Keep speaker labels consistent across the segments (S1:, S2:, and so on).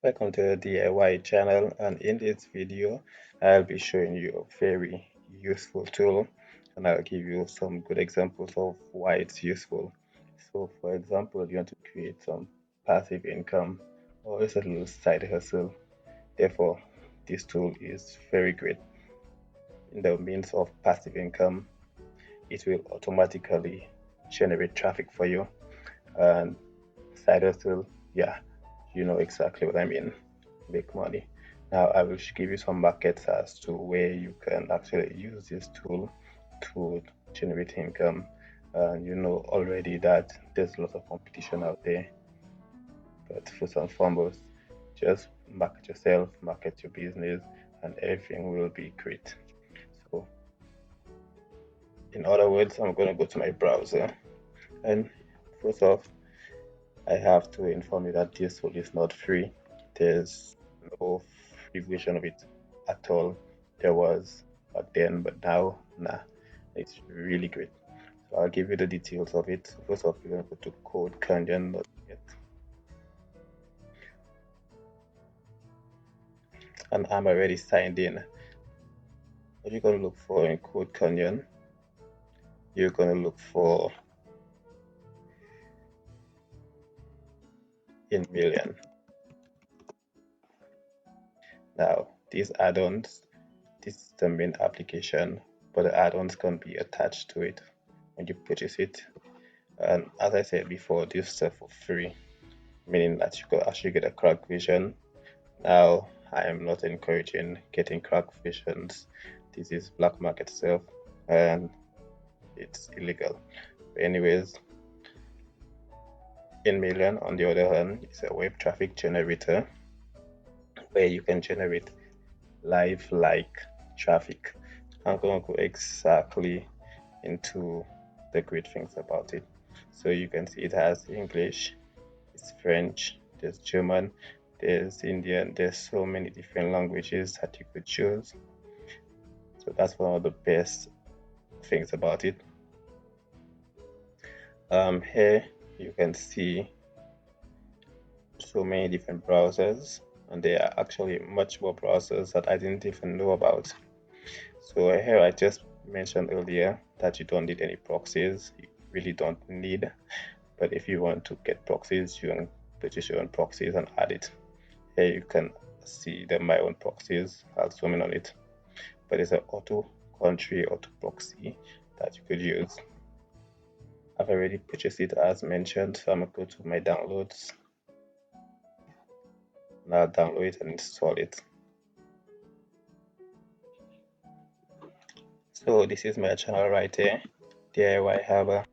S1: Welcome to the DIY channel, and in this video I'll be showing you a very useful tool, and I'll give you some good examples of why it's useful. So for example, you want to create some passive income or just a little side hustle. Therefore, this tool is very great. In the means of passive income, it will automatically generate traffic for you, and side hustle, yeah, you know exactly what I mean. Make money. Now I will give you some markets as to where you can actually use this tool to generate income. And you know already that there's lots of competition out there. But first and foremost, just market yourself, market your business, and everything will be great. So in other words, I'm gonna go to my browser, and first off, I have to inform you that this tool is not free. There's no free version of it at all. There was back then, but now, nah, it's really great. So I'll give you the details of it. First off, you're going to go to codecanyon.net, and I'm already signed in. What you're going to look for in Code Canyon, you're going to look for Inmillion. Now, these add-ons, this is the main application, but the add-ons can be attached to it when you purchase it. And as I said before, this stuff for free, meaning that you could actually get a crack version. Now, I am not encouraging getting crack versions. This is black market stuff and it's illegal. But anyways, Inmillion, on the other hand, is a web traffic generator where you can generate live like traffic. I'm going to go exactly into the great things about it. So you can see it has English, it's French, there's German, there's Indian, there's so many different languages that you could choose. So that's one of the best things about it. Here you can see so many different browsers, and there are actually much more browsers that I didn't even know about. So here I just mentioned earlier that you don't need any proxies. You really don't need, but if you want to get proxies, you can purchase your own proxies and add it. Here you can see my own proxies. I'll zoom in on it, but it's an auto country auto proxy that you could use. I've already purchased it as mentioned, so I'm gonna go to my downloads. Now download it and install it. So this is my channel right here, DIY Harbor.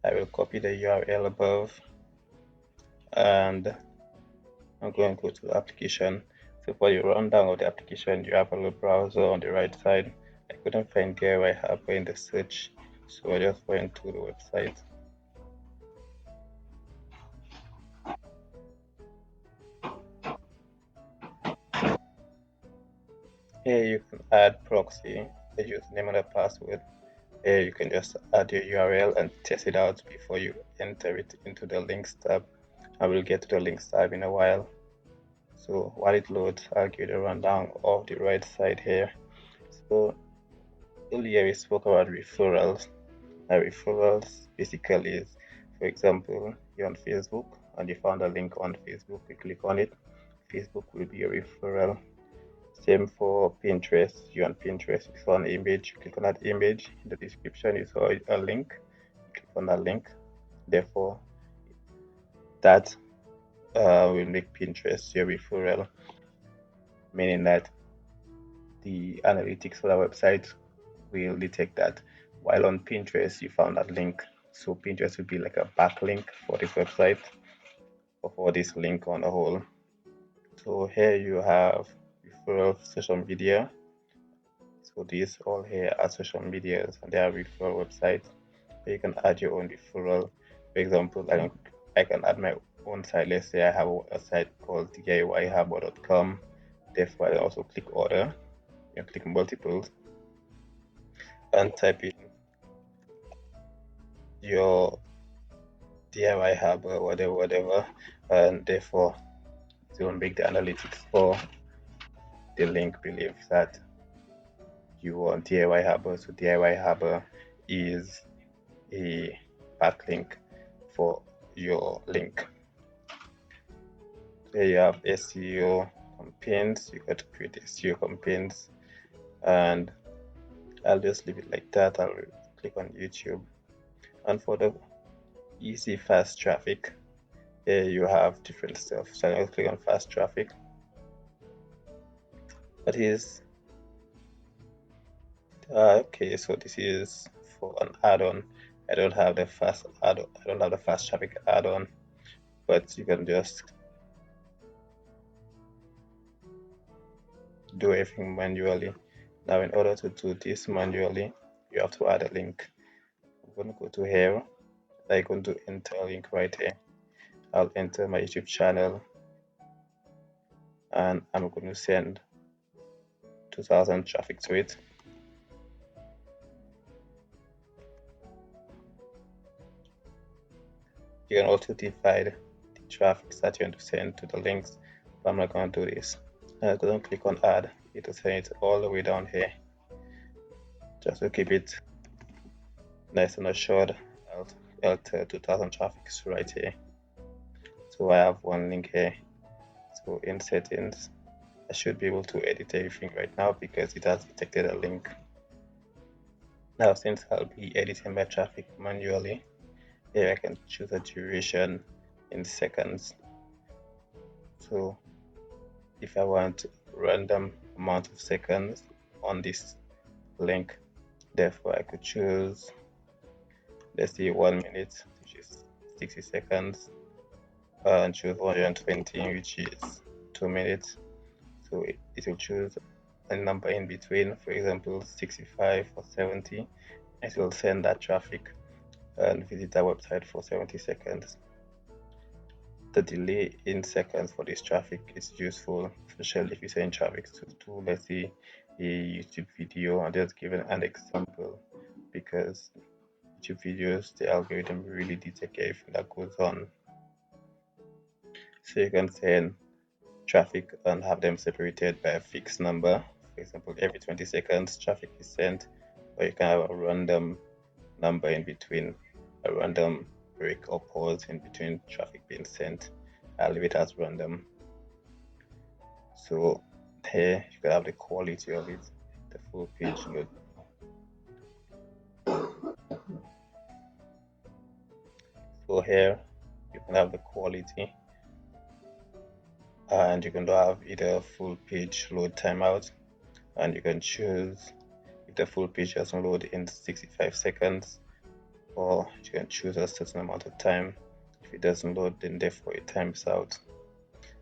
S1: I will copy the URL above and I'm going to go to the application. So for the rundown of the application, you have a little browser on the right side. I couldn't find DIY Harbor in the search, so I just went to the website. Here you can add proxy, the username and the password. Here you can just add your URL and test it out before you enter it into the links tab. I will get to the links tab in a while. So while it loads, I'll give you the rundown of the right side here. So earlier we spoke about referrals. Now referrals basically is, for example, you're on Facebook and you found a link on Facebook, you click on it, Facebook will be a referral. Same for Pinterest. You're on Pinterest, you saw an image, you click on that image. In the description, you saw a link, you click on that link. Therefore, that will make Pinterest your referral, meaning that the analytics for the website will detect that while on Pinterest you found that link. So Pinterest will be like a backlink for this website or for this link on a whole. So here you have referral social media. So these all here are social medias and they are referral websites. So you can add your own referral. For example, I can add my own site. Let's say I have a site called DIYHarbor.com. Therefore, I also click order. You click multiples and type in your DIY Harbor, whatever, and therefore to make the analytics for the link believe that you want DIY Harbor. So DIY Harbor is a backlink for your link. There you have SEO campaigns. You got to create SEO campaigns, and I'll just leave it like that. I'll click on YouTube, and for the easy fast traffic, here you have different stuff. So I'll click on fast traffic. That is okay. So this is for an add-on. I don't have the fast add-on. I don't have the fast traffic add-on, but you can just do everything manually. Now, in order to do this manually, you have to add a link. I'm going to go to here. I'm going to enter a link right here. I'll enter my YouTube channel, and I'm going to send 2000 traffic to it. You can also divide the traffic that you want to send to the links, but I'm not going to do this. I'm going to click on add. It will send it all the way down here. Just to keep it nice and assured, I'll tell 2000 traffics right here. So I have one link here. So in settings, I should be able to edit everything right now because it has detected a link. Now, since I'll be editing my traffic manually, here I can choose a duration in seconds. So if I want random amount of seconds on this link, therefore I could choose, let's say 1 minute, which is 60 seconds, and choose 120, which is 2 minutes. So it will choose a number in between, for example 65 or 70. It will send that traffic and visit that website for 70 seconds. The delay in seconds for this traffic is useful, especially if you send traffic to let's say a YouTube video. I'll just give an example because YouTube videos, the algorithm really detects everything that goes on. So you can send traffic and have them separated by a fixed number. For example, every 20 seconds traffic is sent, or you can have a random number in between, a random break or pause in between traffic being sent. I'll leave it as random. So here you can have the quality of it, the full page load. So here you can have the quality, and you can have either full page load timeout, and you can choose if the full page doesn't load in 65 seconds, or you can choose a certain amount of time. If it doesn't load, then therefore it times out.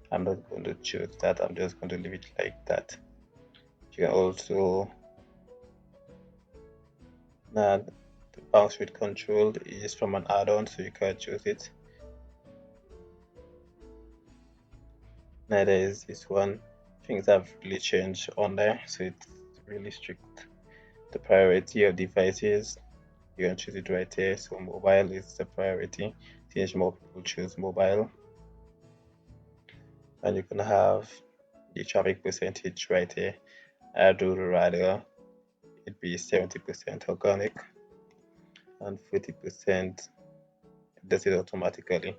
S1: I'm not going to choose that. I'm just going to leave it like that. You can also, now the bounce rate control is from an add-on, so you can choose it. Now there is this one. Things have really changed on there, so it's really strict. The priority of devices, you can choose it right here. So mobile is the priority, since more people choose mobile. And you can have the traffic percentage right here. I do rather it be 70% organic and 40% does it automatically,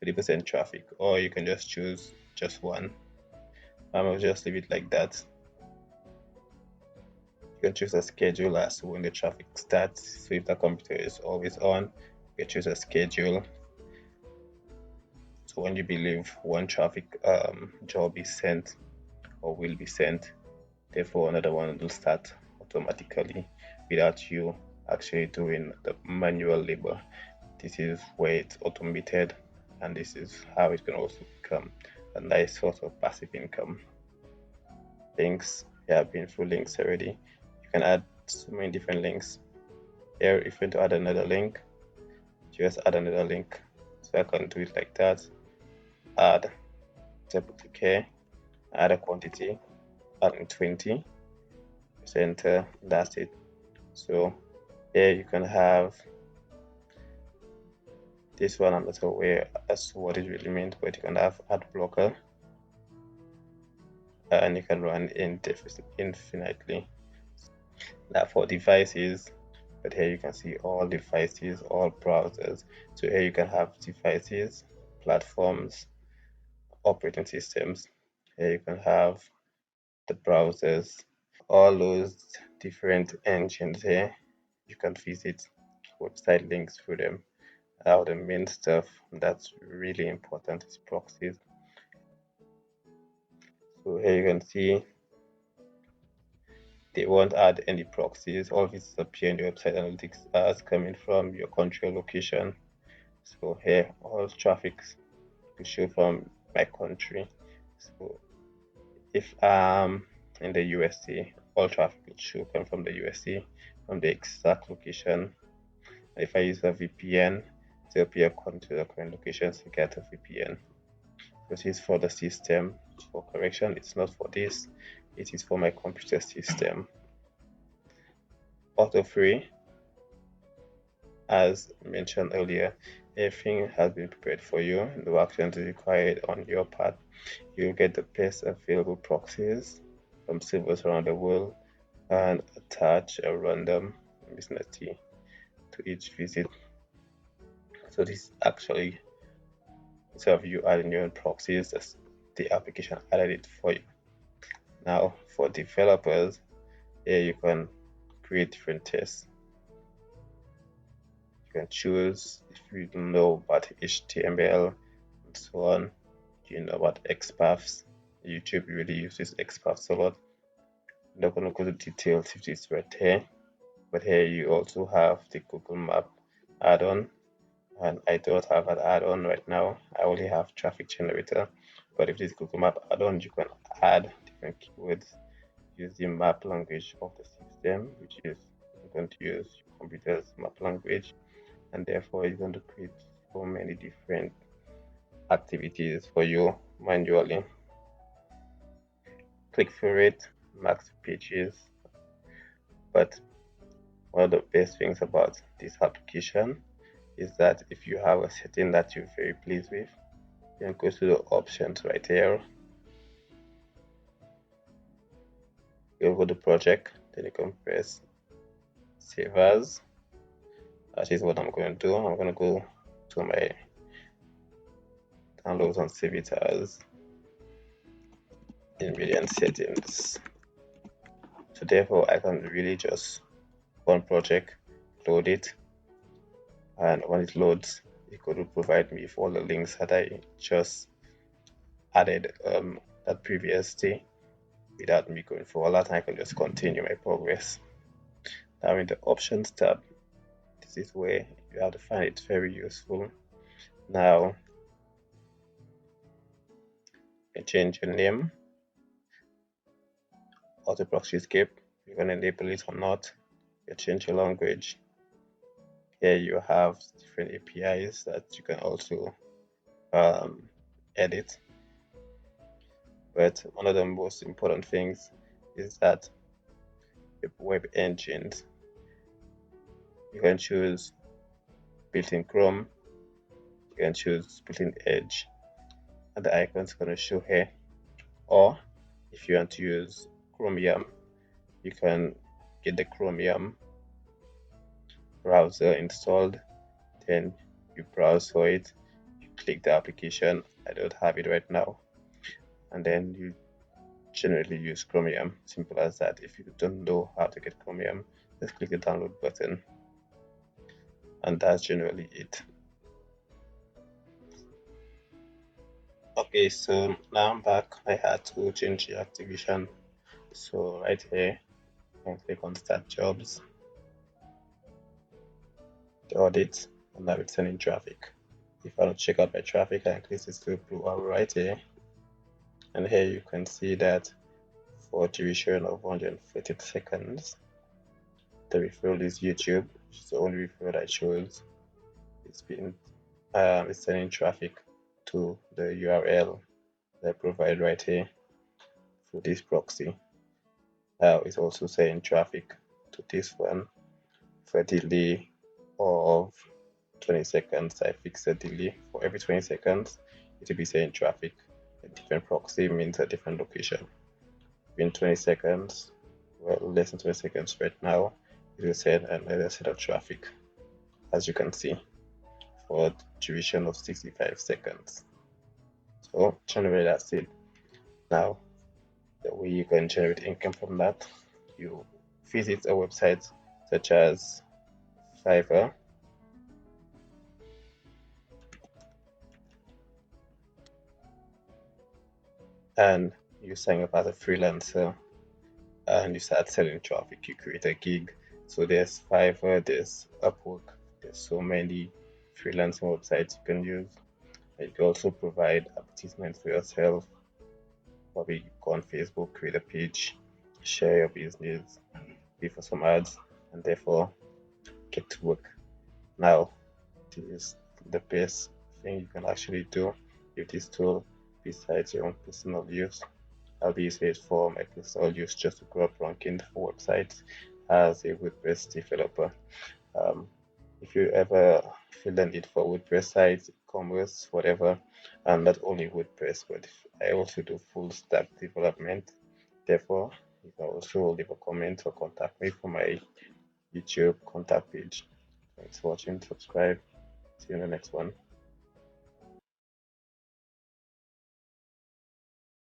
S1: 40% traffic, or you can just choose just one. I'll just leave it like that. You can choose a schedule as to when the traffic starts. So if the computer is always on, you can choose a schedule. So when you believe one traffic job is sent or will be sent, therefore another one will start automatically without you actually doing the manual labor. This is where it's automated, and this is how it can also become a nice source of passive income. Links, we have been through links already. You can add so many different links. Here, if you want to add another link, just add another link. So I can do it like that. Add, click here, add a quantity, add in 20, press enter, that's it. So here you can have this one. I'm not aware as to what it really means, but you can have ad blocker. and you can run infinitely. Now for devices, but here you can see all devices, all browsers. So here you can have devices, platforms, operating systems. Here you can have the browsers, all those different engines here. You can visit website links through them. Now the main stuff that's really important is proxies. So here you can see they won't add any proxies. All this appear in the website analytics as coming from your country or location. So here all traffic will show from my country. So if in the USA, all traffic will show come from the USA, from the exact location. If I use a VPN to appear according to the current locations, you get a VPN. This is for the system. For correction, it's not for this. It is for my computer system. Auto free, as mentioned earlier, everything has been prepared for you. No actions required on your part. You'll get the best available proxies from servers around the world and attach a random business key to each visit. So this actually, instead of you adding your own proxies, the application added it for you. Now for developers, here you can create different tests. You can choose if you know about HTML and so on. You know about XPaths. YouTube really uses XPaths a lot. I'm not going to go to details if it's right here, but here you also have the Google Map add-on, and I don't have an add-on right now. I only have Traffic Generator, but if this Google Map add-on, you can add different keywords, use the map language of the system, which is going to use your computer's map language, and therefore it's going to create so many different activities for you manually. Click through it, max pages. But one of the best things about this application is that if you have a setting that you're very pleased with, you can go to the options right here. You'll go to project, then you can press save as. That is what I'm going to do. I'm going to go to my downloads and save it as Inmillion settings. So therefore I can really just go on project, load it, and when it loads, it's going to provide me with all the links that I just added that previous day without me going for all that. I can just continue my progress. Now in the options tab, this is where you have to find it very useful. Now you can change your name, auto proxy escape, you can enable it or not. You change your language. Here you have different APIs that you can also edit. But one of the most important things is that the web engines, you can choose built-in Chrome, you can choose built-in Edge, and the icon is going to show here. Or if you want to use Chromium, you can get the Chromium browser installed, then you browse for it, you click the application. I don't have it right now, and then you generally use Chromium. Simple as that. If you don't know how to get Chromium, just click the download button, and that's generally it. Okay, so now I'm back. I had to change the activation. So right here, I can click on Start Jobs, the audit, and now it's sending traffic. If I want to check out my traffic, I can click this little blue arrow right here. And here you can see that for duration of 130 seconds, the referral is YouTube, which is the only referral I chose. It's sending traffic to the URL that I provide right here for this proxy. Now it's also sending traffic to this one for a delay of 20 seconds. I fixed the delay for every 20 seconds. It will be sending traffic. A different proxy means a different location. in 20 seconds, well, less than 20 seconds right now, it will send another set of traffic, as you can see, for the duration of 65 seconds. So generally that's it. Now, the way you can generate income from that, you visit a website such as Fiverr, and you sign up as a freelancer and you start selling traffic. You create a gig. So there's Fiverr, there's Upwork, there's so many freelancing websites you can use. You can also provide advertisements for yourself. Probably go on Facebook, create a page, share your business, pay for some ads, and therefore get to work. Now, this is the best thing you can actually do with this tool besides your own personal use. I'll be using it for my personal use just to grow up ranking for websites as a WordPress developer. Um, if you ever feel the need for WordPress sites, e-commerce, whatever, and not only WordPress, but I also do full stack development. Therefore, you can also leave a comment or contact me for my YouTube contact page. Thanks for watching. Subscribe. See you in the next one.